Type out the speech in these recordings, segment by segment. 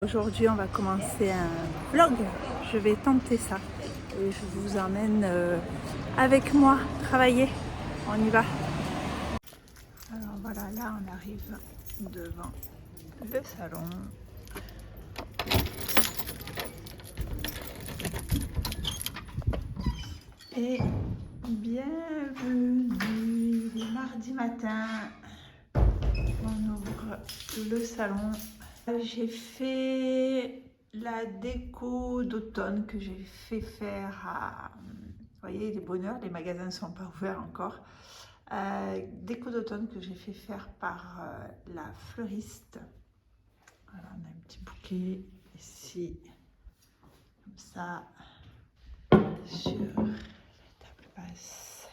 Aujourd'hui, on va commencer un vlog. Je vais tenter ça et je vous emmène avec moi travailler. On y va. Alors voilà, là on arrive devant le salon. Et bienvenue le mardi matin. On ouvre le salon. J'ai fait la déco d'automne que j'ai fait faire à... Vous voyez, les bonheurs, les magasins ne sont pas ouverts encore. Déco d'automne que j'ai fait faire par la fleuriste. Voilà, on a un petit bouquet ici, comme ça, sur la table basse.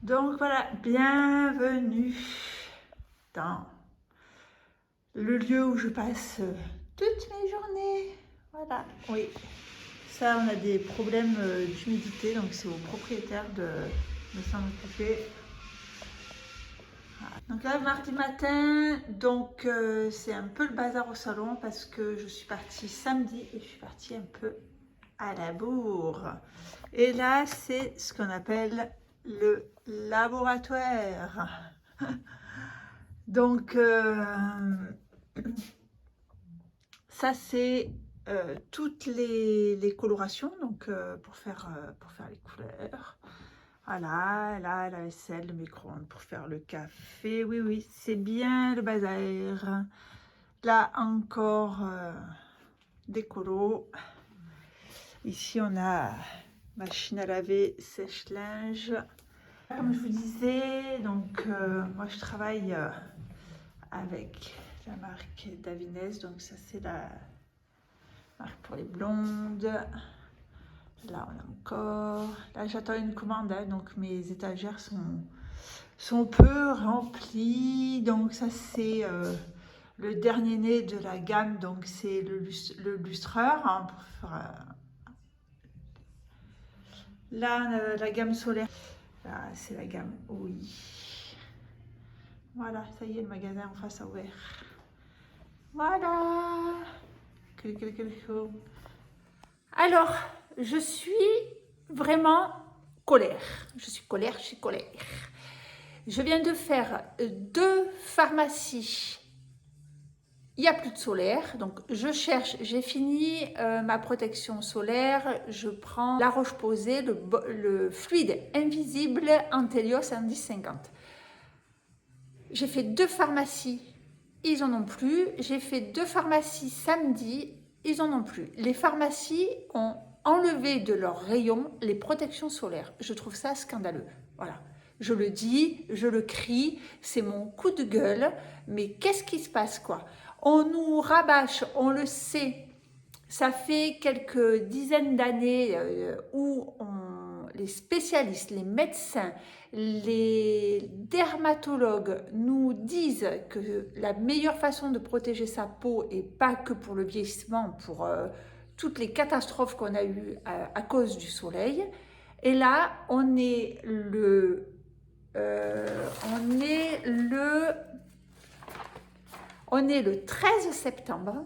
Donc voilà, bienvenue dans le lieu où je passe toutes mes journées. Voilà, oui. Ça, on a des problèmes d'humidité, donc c'est au propriétaire de s'en occuper. Voilà. Donc là, mardi matin, donc c'est un peu le bazar au salon parce que je suis partie samedi et je suis partie un peu à la bourre. Et là, c'est ce qu'on appelle le laboratoire. Donc, ça c'est toutes les colorations, donc pour faire les couleurs. Voilà, là la vaisselle, le micro-ondes pour faire le café. Oui, oui, c'est bien le bazar. Là encore des colos. Ici on a machine à laver, sèche-linge. Comme je vous disais, donc moi je travaille avec la marque Davines, donc ça c'est la marque pour les blondes. Là on a encore, là j'attends une commande, hein, donc mes étagères sont peu remplies, donc ça c'est le dernier né de la gamme, donc c'est le lustreur, hein, pour faire, là la gamme solaire, là c'est la gamme oui. Voilà, ça y est, le magasin en face a ouvert. Voilà. Alors, je suis vraiment colère. Je suis colère. Je viens de faire 2 pharmacies. Il n'y a plus de solaire, donc je cherche, j'ai fini ma protection solaire, je prends la Roche-Posay, le fluide invisible Antelios en 1050. J'ai fait 2 pharmacies, ils en ont plus. J'ai fait 2 pharmacies samedi, ils en ont plus. Les pharmacies ont enlevé de leurs rayons les protections solaires. Je trouve ça scandaleux. Voilà. Je le dis, je le crie, c'est mon coup de gueule. Mais qu'est-ce qui se passe, quoi? On nous rabâche, on le sait. Ça fait quelques dizaines d'années où les spécialistes, les médecins, les dermatologues nous disent que la meilleure façon de protéger sa peau, et pas que pour le vieillissement, pour toutes les catastrophes qu'on a eues à cause du soleil. Et là, on est le 13 septembre.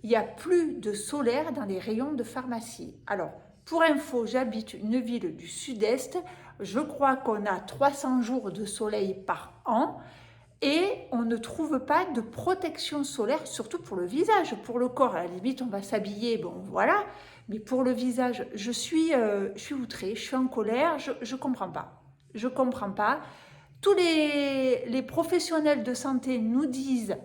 Il n'y a plus de solaire dans les rayons de pharmacie. Alors, pour info, j'habite une ville du sud-est. Je crois qu'on a 300 jours de soleil par an et on ne trouve pas de protection solaire, surtout pour le visage. Pour le corps, à la limite, on va s'habiller, bon voilà. Mais pour le visage, je suis outrée, je suis en colère, je ne comprends pas. Je ne comprends pas. Tous les professionnels de santé nous disent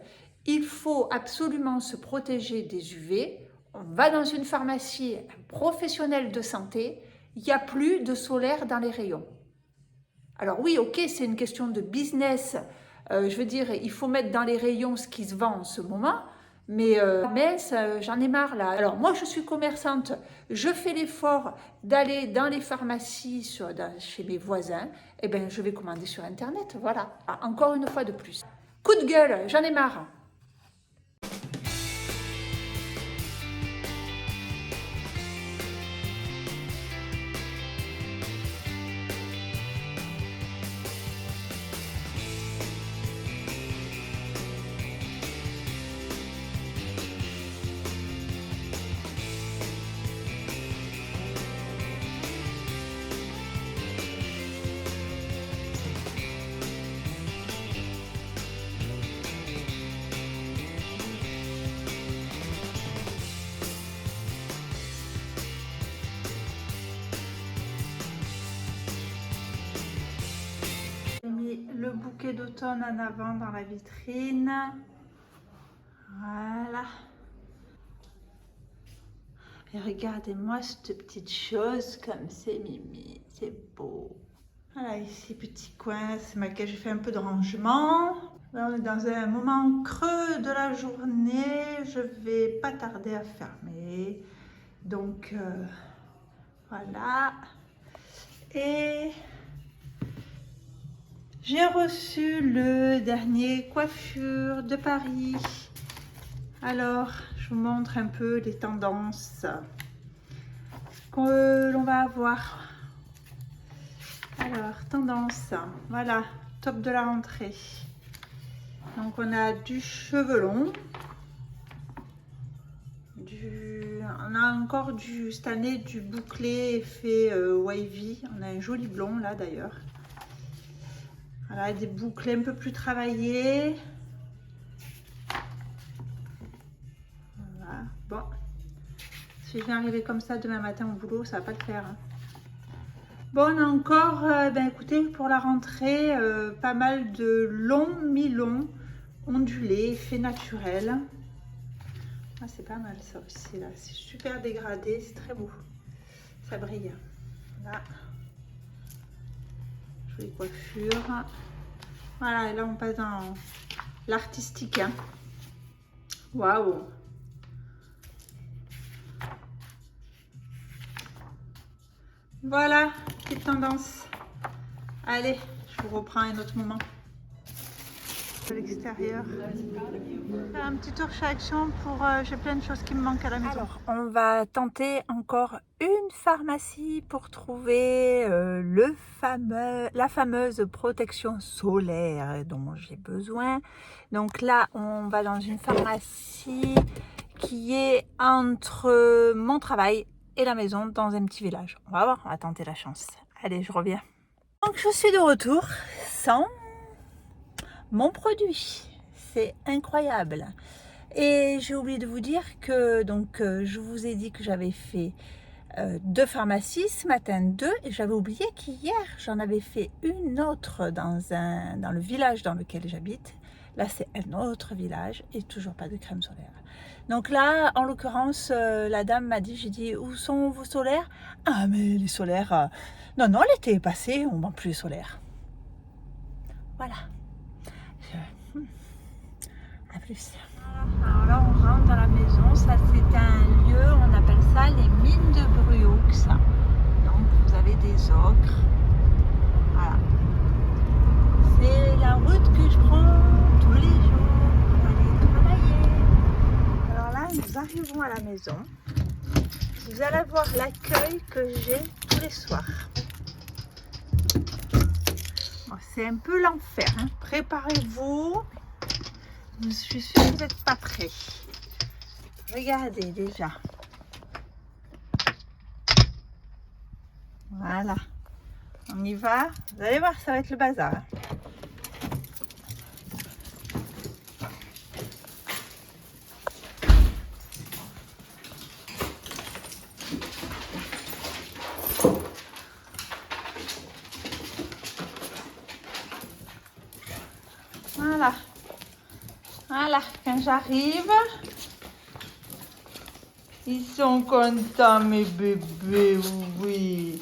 il faut absolument se protéger des UV. On va dans une pharmacie, un professionnel de santé, il n'y a plus de solaire dans les rayons. Alors oui, ok, c'est une question de business. Je veux dire, il faut mettre dans les rayons ce qui se vend en ce moment. Mais mince, j'en ai marre là. Alors moi, je suis commerçante. Je fais l'effort d'aller dans les pharmacies chez mes voisins. Eh bien, je vais commander sur Internet. Voilà, encore une fois de plus. Coup de gueule, j'en ai marre. bouquet d'automne en avant dans la vitrine. Voilà. Et regardez-moi cette petite chose comme c'est mimi, c'est beau. Voilà, ici petit coin, c'est lequel j'ai fait un peu de rangement. Là, on est dans un moment creux de la journée, je vais pas tarder à fermer. Donc voilà. Et j'ai reçu le dernier coiffure de Paris. Alors, je vous montre un peu les tendances que l'on va avoir. Alors, tendance, voilà, top de la rentrée. Donc, on a du cheveu long. On a encore cette année du bouclé effet wavy. On a un joli blond là d'ailleurs. Voilà, des bouclés un peu plus travaillés. Voilà, bon. Si je viens arriver comme ça demain matin au boulot, ça va pas le faire. Hein. Bon, on a encore, écoutez, pour la rentrée, pas mal de longs, mi-longs, ondulés, effet naturel. Ah, c'est pas mal ça aussi, là. C'est super dégradé, c'est très beau. Ça brille. Là. Jolie coiffure. Voilà, et là, on passe dans l'artistique. Hein. Waouh! Voilà, petite tendance. Allez, je vous reprends un autre moment. De l'extérieur. Faire un petit tour chez Action pour... j'ai plein de choses qui me manquent à la maison. Alors, on va tenter encore une pharmacie pour trouver la fameuse protection solaire dont j'ai besoin. Donc là, on va dans une pharmacie qui est entre mon travail et la maison dans un petit village. On va voir, on va tenter la chance. Allez, je reviens. Donc je suis de retour sans mon produit. C'est incroyable. Et j'ai oublié de vous dire que je vous ai dit que j'avais fait 2 pharmacies, ce matin 2, et j'avais oublié qu'hier j'en avais fait une autre dans le village dans lequel j'habite. Là c'est un autre village et toujours pas de crème solaire. Donc là en l'occurrence la dame m'a dit, j'ai dit où sont vos solaires? Ah mais les solaires, non l'été est passé, on vend plus les solaires. Voilà. À plus. Alors là on rentre dans la maison, ça c'est un lieu, on appelle ça les mines de Bruaux. Donc vous avez des ocres. Voilà. C'est la route que je prends tous les jours pour aller travailler. Alors là nous arrivons à la maison. Vous allez voir l'accueil que j'ai tous les soirs. Bon, c'est un peu l'enfer, hein. Préparez-vous. Je suis sûre que vous n'êtes pas prêts. Regardez déjà. Voilà. On y va. Vous allez voir, ça va être le bazar. Voilà. Voilà, quand j'arrive, ils sont contents mes bébés, oui.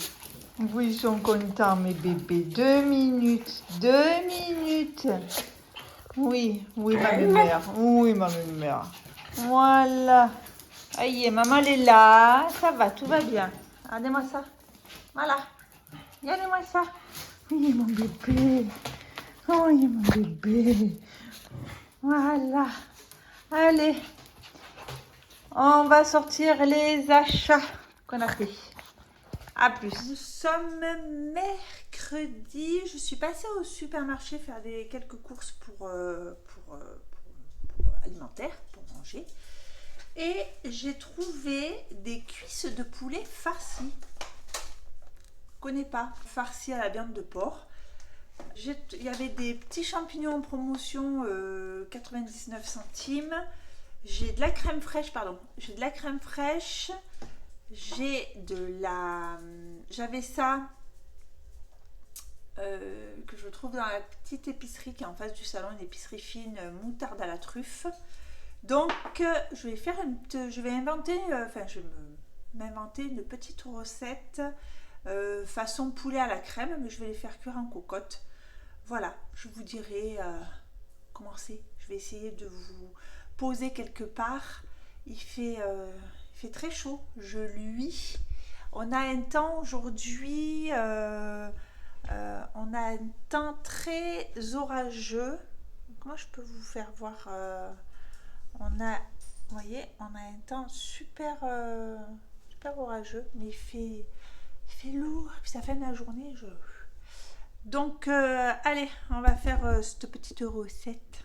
Oui, ils sont contents mes bébés. 2 minutes, 2 minutes. Oui, ma mère, oui ma mère. Voilà. Aïe, maman elle est là, ça va, tout va bien. Regardez-moi ça. Voilà. Regardez-moi ça. Oui mon bébé. Oui mon bébé. Voilà, allez, on va sortir les achats qu'on a fait. À plus. Nous sommes mercredi. Je suis passée au supermarché faire quelques courses pour alimentaire, pour manger. Et j'ai trouvé des cuisses de poulet farcies. Je ne connais pas. Farcies à la viande de porc. Il y avait des petits champignons en promotion, 99 centimes. J'ai de la crème fraîche, J'ai de la crème fraîche. J'avais ça que je trouve dans la petite épicerie qui est en face du salon, une épicerie fine, moutarde à la truffe. Donc je vais inventer, m'inventer une petite recette façon poulet à la crème, mais je vais les faire cuire en cocotte. Voilà, je vous dirai comment c'est. Je vais essayer de vous poser quelque part. Il fait très chaud, je luis. On a un temps aujourd'hui, on a un temps très orageux. Comment je peux vous faire voir vous voyez, on a un temps super orageux, mais il fait lourd, puis ça fait de la journée. Donc, allez, on va faire cette petite recette.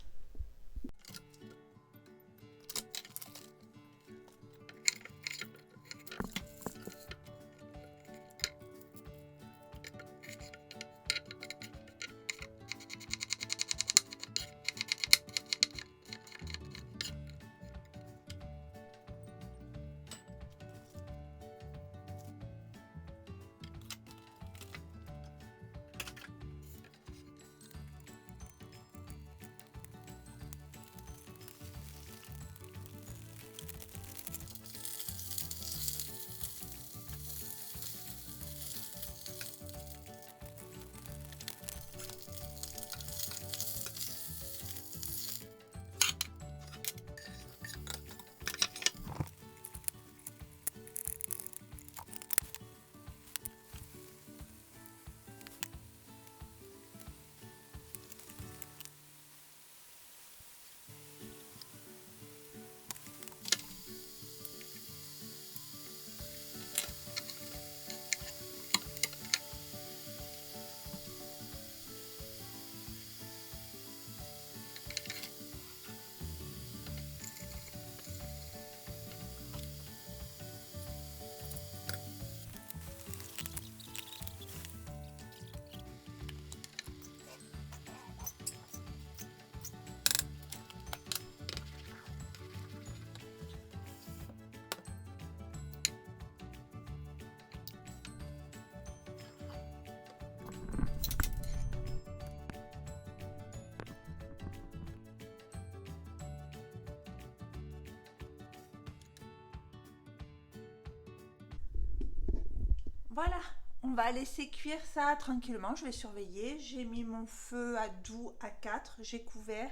Voilà, on va laisser cuire ça tranquillement, je vais surveiller. J'ai mis mon feu à doux à 4, j'ai couvert.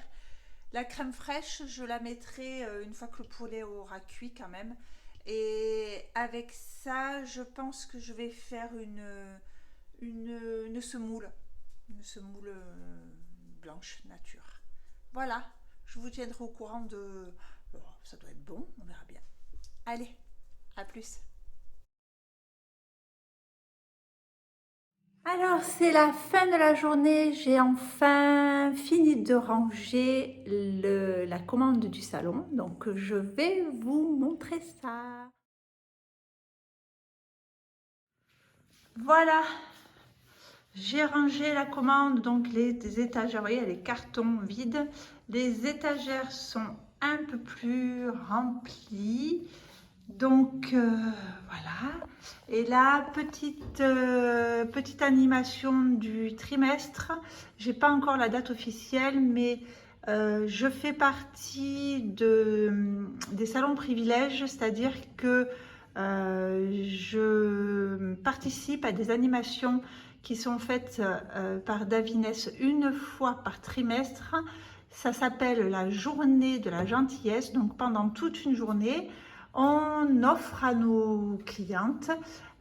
La crème fraîche, je la mettrai une fois que le poulet aura cuit quand même. Et avec ça, je pense que je vais faire une semoule. Une semoule blanche nature. Voilà, je vous tiendrai au courant de... Oh, ça doit être bon, on verra bien. Allez, à plus. Alors, c'est la fin de la journée. J'ai enfin fini de ranger la commande du salon. Donc, je vais vous montrer ça. Voilà, j'ai rangé la commande. Donc, les étagères, vous voyez, les cartons vides. Les étagères sont un peu plus remplies. Donc voilà, et là petite animation du trimestre. J'ai pas encore la date officielle, mais je fais partie des salons privilèges, c'est-à-dire que je participe à des animations qui sont faites par Davines une fois par trimestre. Ça s'appelle la journée de la gentillesse, donc pendant toute une journée on offre à nos clientes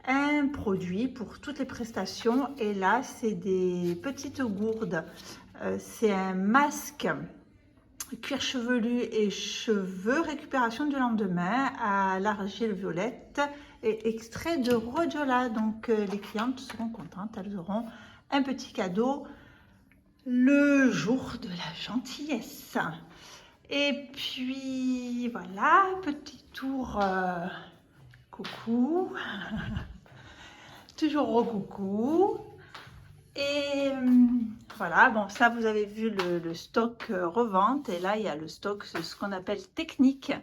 un produit pour toutes les prestations. Et là, c'est des petites gourdes. C'est un masque cuir chevelu et cheveux récupération du lendemain à l'argile violette et extrait de rhodiola. Donc, les clientes seront contentes. Elles auront un petit cadeau le jour de la gentillesse. Et puis voilà, petit tour coucou, toujours au coucou. Et voilà, bon, ça vous avez vu le stock revente. Et là, il y a le stock, ce qu'on appelle technique,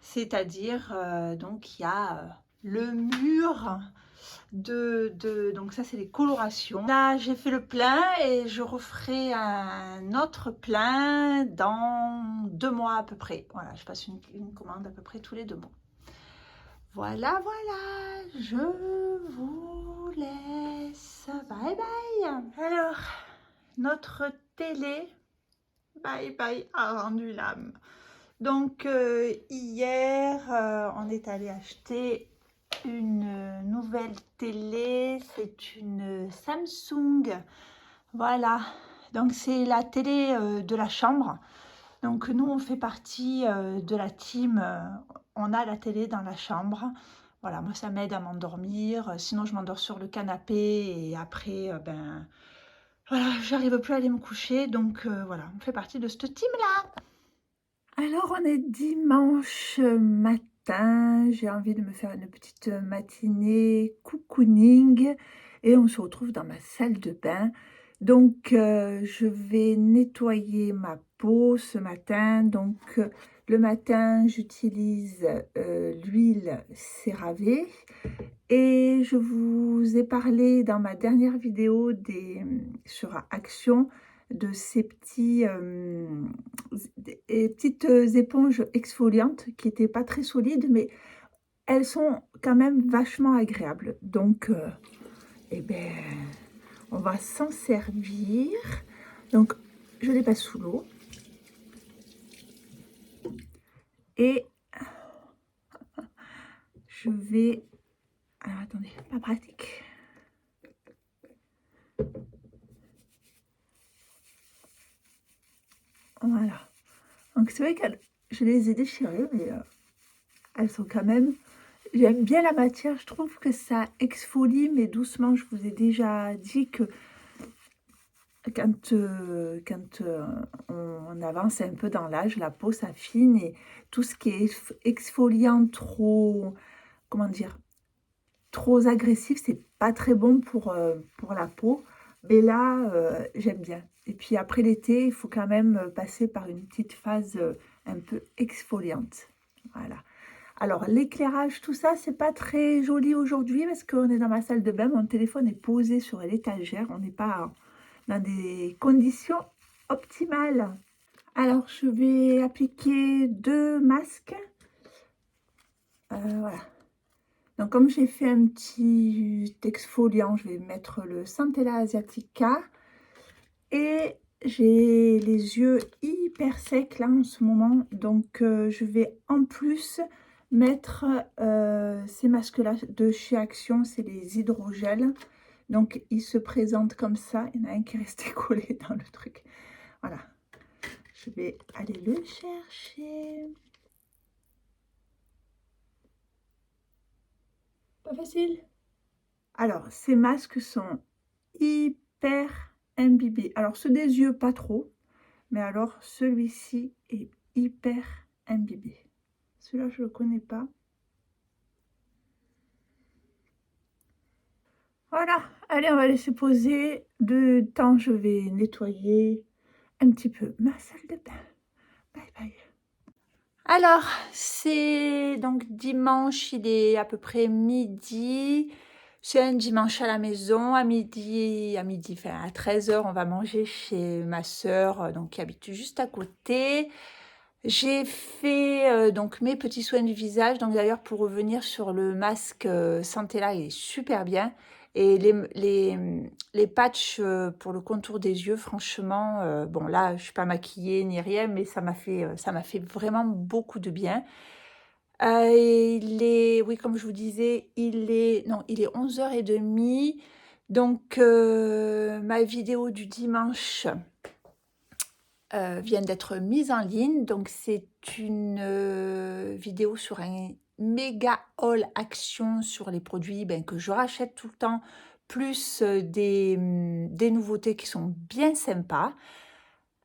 c'est-à-dire donc il y a le mur Donc ça c'est les colorations. Là j'ai fait le plein et je referai un autre plein dans 2 mois à peu près. Voilà, je passe une commande à peu près tous les 2 mois. Voilà, voilà, je vous laisse. Bye bye. Alors, notre télé, bye bye, a rendu l'âme. Donc hier, on est allé acheter une nouvelle télé, c'est une Samsung, voilà, donc c'est la télé de la chambre. Donc nous on fait partie de la team, on a la télé dans la chambre, voilà, moi ça m'aide à m'endormir, sinon je m'endors sur le canapé et après ben voilà, j'arrive plus à aller me coucher, donc voilà, on fait partie de cette team là. Alors on est dimanche matin, j'ai envie de me faire une petite matinée cocooning et on se retrouve dans ma salle de bain. Donc je vais nettoyer ma peau ce matin. Donc le matin j'utilise l'huile CeraVe et je vous ai parlé dans ma dernière vidéo sur Action de ces petites éponges exfoliantes qui n'étaient pas très solides, mais elles sont quand même vachement agréables. Donc, eh ben, on va s'en servir. Donc, je les passe sous l'eau. Et je vais... Alors, attendez, pas pratique. Voilà. Donc, c'est vrai que je les ai déchirées, mais elles sont quand même... J'aime bien la matière, je trouve que ça exfolie, mais doucement. Je vous ai déjà dit que quand on avance un peu dans l'âge, la peau s'affine et tout ce qui est exfoliant trop, comment dire, trop agressif, c'est pas très bon pour la peau. Mais là, j'aime bien. Et puis après l'été, il faut quand même passer par une petite phase un peu exfoliante. Voilà. Alors, l'éclairage, tout ça, c'est pas très joli aujourd'hui parce qu'on est dans ma salle de bain. Mon téléphone est posé sur l'étagère. On n'est pas dans des conditions optimales. Alors, je vais appliquer 2 masques. Voilà. Donc, comme j'ai fait un petit exfoliant, je vais mettre le Centella Asiatica. Et j'ai les yeux hyper secs là en ce moment. Donc, je vais en plus mettre ces masques-là de chez Action. C'est les hydrogels. Donc, ils se présentent comme ça. Il y en a un qui est resté collé dans le truc. Voilà. Je vais aller le chercher. Pas facile. Alors, ces masques sont hyper imbibés. Alors, ceux des yeux, pas trop. Mais alors, celui-ci est hyper imbibé. Celui-là, je ne le connais pas. Voilà. Allez, on va laisser poser. De temps, je vais nettoyer un petit peu ma salle de bain. Bye bye. Alors, c'est donc dimanche, il est à peu près midi. C'est un dimanche à la maison, à midi, enfin à 13 h, on va manger chez ma sœur, donc qui habite juste à côté. J'ai fait donc mes petits soins du visage. Donc d'ailleurs, pour revenir sur le masque Centella, il est super bien. Et les patchs pour le contour des yeux, franchement, bon là, je ne suis pas maquillée ni rien, mais ça m'a fait vraiment beaucoup de bien. Oui, comme je vous disais, il est 11h30. Donc, ma vidéo du dimanche vient d'être mise en ligne. Donc, c'est une vidéo sur un méga haul action sur les produits que je rachète tout le temps, plus des nouveautés qui sont bien sympas.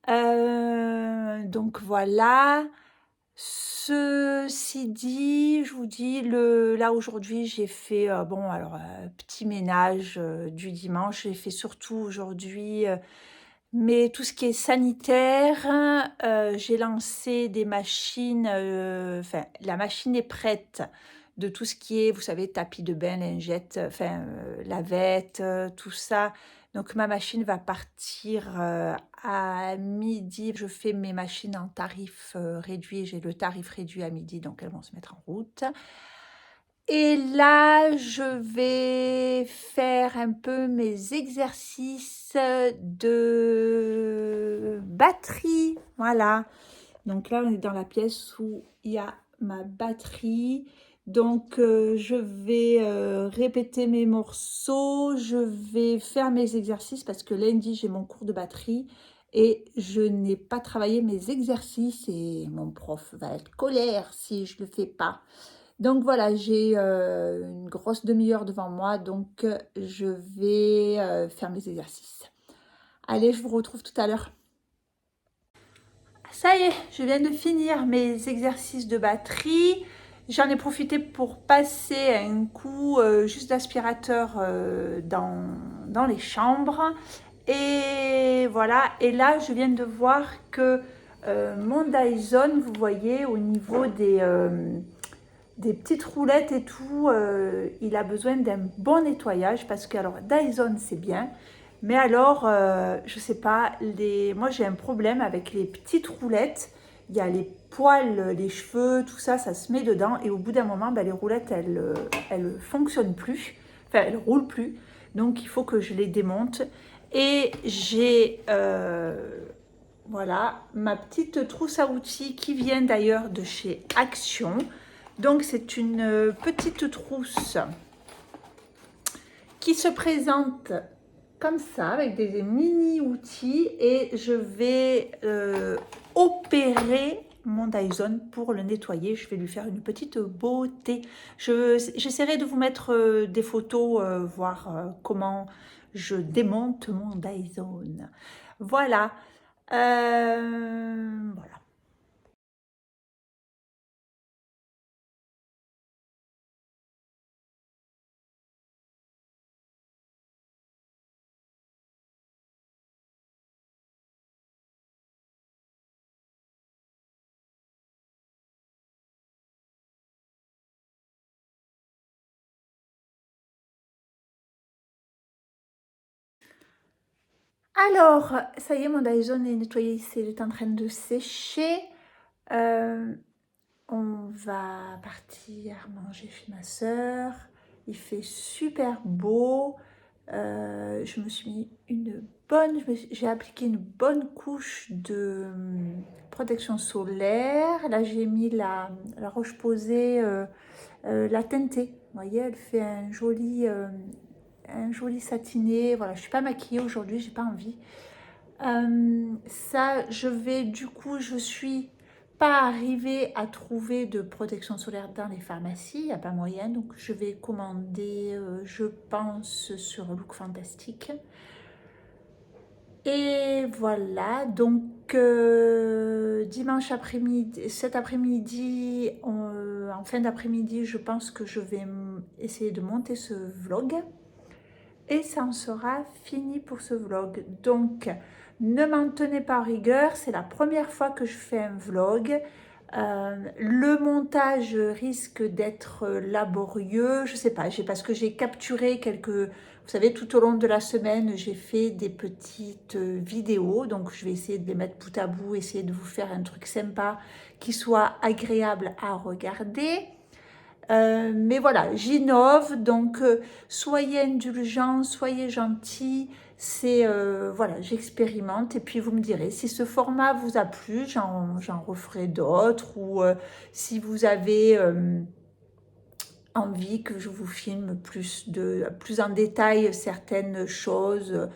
Donc, voilà. Ceci dit, je vous dis, là aujourd'hui j'ai fait, petit ménage du dimanche. J'ai fait surtout aujourd'hui, mais tout ce qui est sanitaire, j'ai lancé des machines, enfin la machine est prête. de tout ce qui est, vous savez, tapis de bain, lingettes, enfin, lavettes, tout ça. Donc ma machine va partir à midi. Je fais mes machines en tarif réduit. J'ai le tarif réduit à midi, donc elles vont se mettre en route. Et là, je vais faire un peu mes exercices de batterie. Voilà. Donc là, on est dans la pièce où il y a ma batterie. Donc, je vais répéter mes morceaux. Je vais faire mes exercices parce que lundi, j'ai mon cours de batterie. Et je n'ai pas travaillé mes exercices et mon prof va être colère si je ne le fais pas. Donc voilà, j'ai une grosse demi-heure devant moi, donc je vais faire mes exercices. Allez, je vous retrouve tout à l'heure. Ça y est, je viens de finir mes exercices de batterie. J'en ai profité pour passer un coup juste d'aspirateur dans les chambres. Et voilà, et là, je viens de voir que mon Dyson, vous voyez, au niveau des petites roulettes et tout, il a besoin d'un bon nettoyage parce que, alors, Dyson, c'est bien, mais alors, je sais pas, moi j'ai un problème avec les petites roulettes. Il y a les poils, les cheveux, tout ça, ça se met dedans et au bout d'un moment, ben, les roulettes, elles fonctionnent plus, enfin, elles roulent plus. Donc, il faut que je les démonte. Et j'ai, voilà, ma petite trousse à outils qui vient d'ailleurs de chez Action. Donc, c'est une petite trousse qui se présente comme ça, avec des mini outils. Et je vais opérer mon Dyson pour le nettoyer. Je vais lui faire une petite beauté. J'essaierai de vous mettre des photos, voir comment je démonte mon Dyson. Voilà. Voilà. Alors, ça y est, mon Dyson est nettoyé, il est en train de sécher. On va partir manger chez ma soeur. Il fait super beau. Je me suis mis j'ai appliqué une bonne couche de protection solaire. Là, j'ai mis la roche posée, la teintée. Vous voyez, elle fait un joli satiné. Voilà, je suis pas maquillée aujourd'hui, j'ai pas envie. Ça, je suis pas arrivée à trouver de protection solaire dans les pharmacies, il n'y a pas moyen, donc je vais commander, je pense, sur Look Fantastic. Et voilà, donc dimanche après-midi, cet après-midi, en fin d'après-midi, je pense que je vais essayer de monter ce vlog. Et ça en sera fini pour ce vlog. Donc, ne m'en tenez pas en rigueur, c'est la première fois que je fais un vlog. Le montage risque d'être laborieux, je sais pas, parce que j'ai capturé vous savez, tout au long de la semaine, j'ai fait des petites vidéos, donc je vais essayer de les mettre bout à bout, essayer de vous faire un truc sympa qui soit agréable à regarder. Mais voilà, j'innove, donc soyez indulgents, soyez gentils, voilà, j'expérimente et puis vous me direz si ce format vous a plu, j'en referai d'autres ou si vous avez envie que je vous filme plus en détail certaines choses,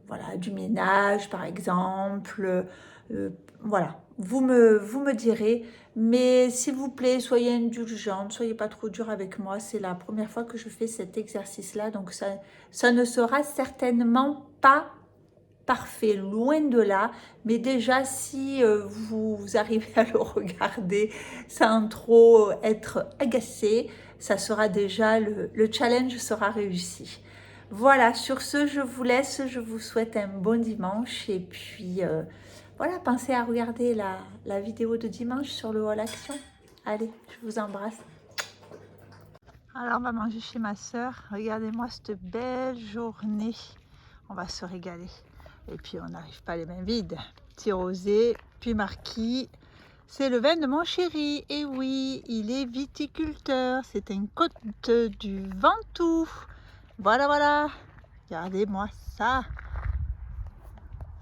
voilà, du ménage par exemple, voilà, vous me direz, mais s'il vous plaît, soyez indulgente, soyez pas trop dur avec moi, c'est la première fois que je fais cet exercice-là, donc ça ne sera certainement pas parfait, loin de là, mais déjà si vous arrivez à le regarder sans trop être agacé, ça sera déjà, le challenge sera réussi. Voilà, sur ce, je vous laisse, je vous souhaite un bon dimanche et puis voilà, pensez à regarder la vidéo de dimanche sur le Haul Action. Allez, je vous embrasse. Alors on va manger chez ma soeur. Regardez-moi cette belle journée. On va se régaler. Et puis on n'arrive pas les mains vides. Petit rosé, puis marquis. C'est le vin de mon chéri. Et oui, il est viticulteur. C'est un côte du Ventoux. Voilà, voilà. Regardez-moi ça.